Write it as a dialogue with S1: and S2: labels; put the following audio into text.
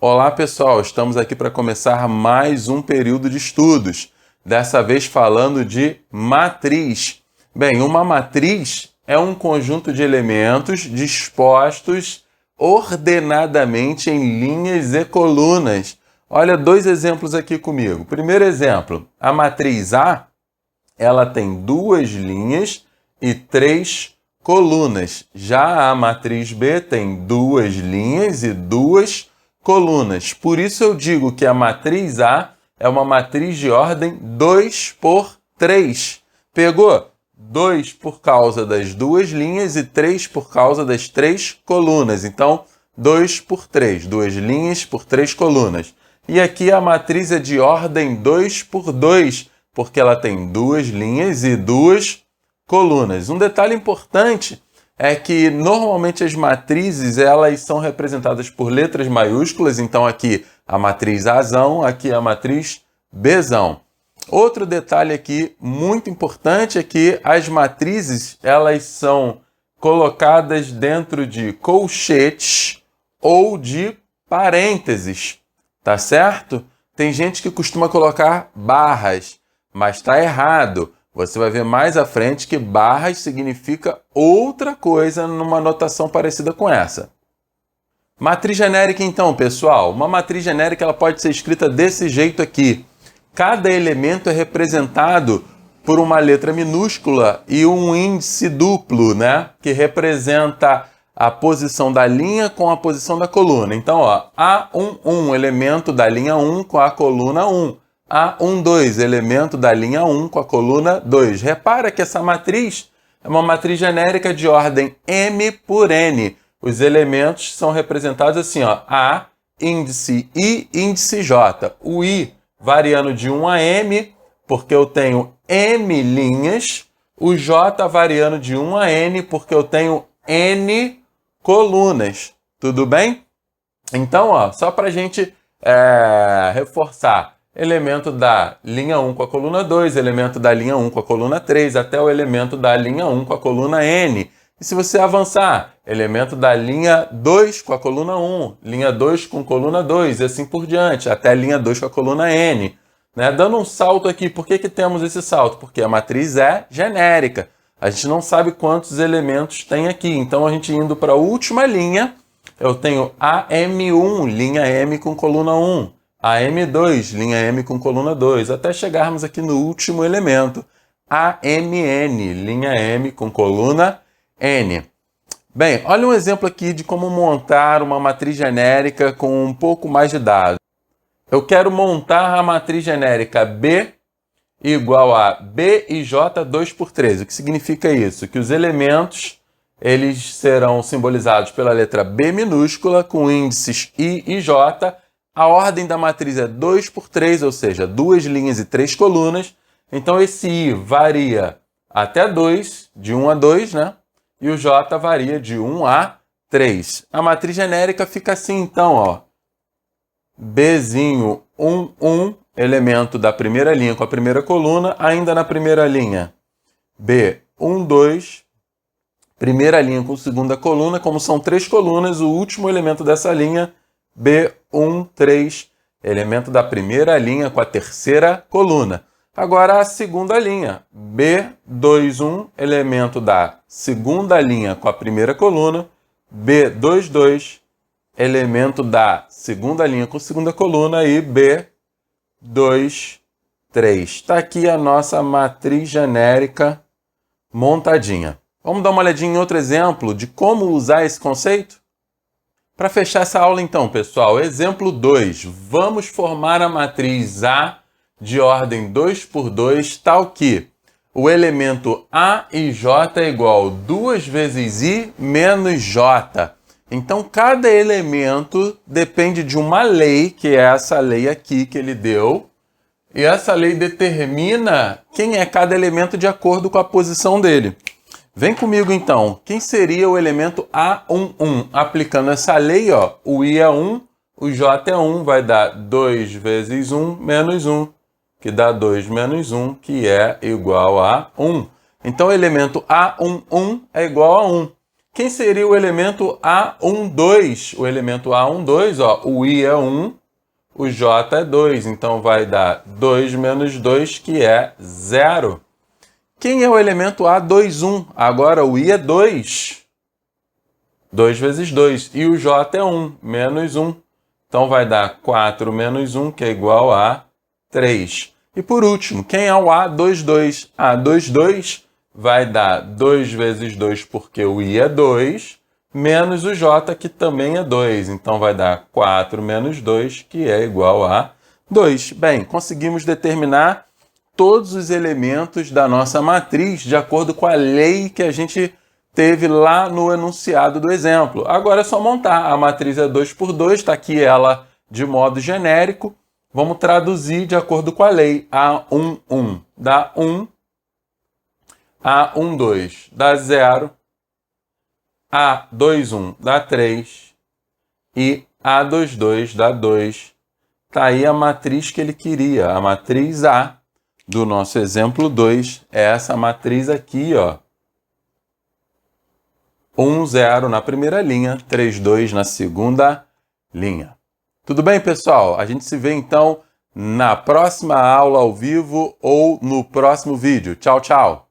S1: Olá pessoal, estamos aqui para começar mais um período de estudos, dessa vez falando de matriz. Bem, uma matriz é um conjunto de elementos dispostos ordenadamente em linhas e colunas. Olha dois exemplos aqui comigo. Primeiro exemplo, a matriz A, ela tem duas linhas e três colunas. Já a matriz B tem duas linhas e duas colunas. Por isso eu digo que a matriz A é uma matriz de ordem 2 por 3. Pegou? 2 por causa das duas linhas e 3 por causa das três colunas. Então, 2 por 3, duas linhas por três colunas. E aqui a matriz é de ordem 2 por 2, porque ela tem duas linhas e duas colunas. Um detalhe importante é que normalmente as matrizes elas são representadas por letras maiúsculas, então aqui a matriz Azão, aqui a matriz Bzão. Outro detalhe aqui muito importante é que as matrizes elas são colocadas dentro de colchetes ou de parênteses, tá certo? Tem gente que costuma colocar barras, mas está errado. Você vai ver mais à frente que barras significa outra coisa numa notação parecida com essa. Matriz genérica então, pessoal. Uma matriz genérica ela pode ser escrita desse jeito aqui. Cada elemento é representado por uma letra minúscula e um índice duplo, né? Que representa a posição da linha com a posição da coluna. Então, ó, A11, elemento da linha 1 com a coluna 1. A12, elemento da linha 1 com a coluna 2. Repara que essa matriz é uma matriz genérica de ordem M por N. Os elementos são representados assim, ó, A, índice I, índice J. O I variando de 1 a M, porque eu tenho M linhas. O J variando de 1 a N, porque eu tenho N colunas. Tudo bem? Então, ó, só para a gente reforçar. Elemento da linha 1 com a coluna 2, elemento da linha 1 com a coluna 3, até o elemento da linha 1 com a coluna N. E se você avançar, elemento da linha 2 com a coluna 1, linha 2 com coluna 2 e assim por diante, até a linha 2 com a coluna N. Né? Dando um salto aqui, por que temos esse salto? Porque a matriz é genérica. A gente não sabe quantos elementos tem aqui. Então, a gente indo para a última linha, eu tenho AM1, linha M com coluna 1. AM2, linha M com coluna 2, até chegarmos aqui no último elemento, AMN, linha M com coluna N. Bem, olha um exemplo aqui de como montar uma matriz genérica com um pouco mais de dados. Eu quero montar a matriz genérica B igual a B e J 2 por 3. O que significa isso? Que os elementos eles serão simbolizados pela letra B minúscula com índices I e J. A ordem da matriz é 2 por 3, ou seja, duas linhas e três colunas. Então, esse I varia até 2, de 1 a 2, né? E o J varia de 1 a 3. A matriz genérica fica assim, então, ó. Bzinho 1, 1, elemento da primeira linha com a primeira coluna, ainda na primeira linha. B, 1, 2, primeira linha com segunda coluna, como são três colunas, o último elemento dessa linha, B1, 3, elemento da primeira linha com a terceira coluna. Agora a segunda linha, B2, 1, elemento da segunda linha com a primeira coluna, B2, 2, elemento da segunda linha com a segunda coluna e B2, 3. Está aqui a nossa matriz genérica montadinha. Vamos dar uma olhadinha em outro exemplo de como usar esse conceito? Para fechar essa aula então, pessoal, exemplo 2. Vamos formar a matriz A de ordem 2 por 2, tal que o elemento A e J é igual a 2 vezes I menos J. Então, cada elemento depende de uma lei, que é essa lei aqui que ele deu, e essa lei determina quem é cada elemento de acordo com a posição dele. Vem comigo então, quem seria o elemento A11? Aplicando essa lei, ó, o I é 1, o J é 1, vai dar 2 vezes 1 menos 1, que dá 2 menos 1, que é igual a 1. Então, o elemento A11 é igual a 1. Quem seria o elemento A12? O elemento A12, ó, o I é 1, o J é 2, então vai dar 2 menos 2, que é 0. Quem é o elemento A21? Agora o I é 2. 2 vezes 2. E o J é 1, menos 1. Então vai dar 4 menos 1, que é igual a 3. E por último, quem é o A22? A22 vai dar 2 vezes 2, porque o I é 2, menos o J, que também é 2. Então vai dar 4 menos 2, que é igual a 2. Bem, conseguimos determinar todos os elementos da nossa matriz de acordo com a lei que a gente teve lá no enunciado do exemplo. Agora é só montar. A matriz é 2 por 2, está aqui ela de modo genérico. Vamos traduzir de acordo com a lei. A1, 1 dá 1. A12 dá 0. A21 dá 3. E A22 dá 2. Está aí a matriz que ele queria. A matriz A do nosso exemplo 2 é essa matriz aqui, ó. 1, 0 na primeira linha, 3, 2 na segunda linha. Tudo bem, pessoal? A gente se vê, então, na próxima aula ao vivo ou no próximo vídeo. Tchau, tchau!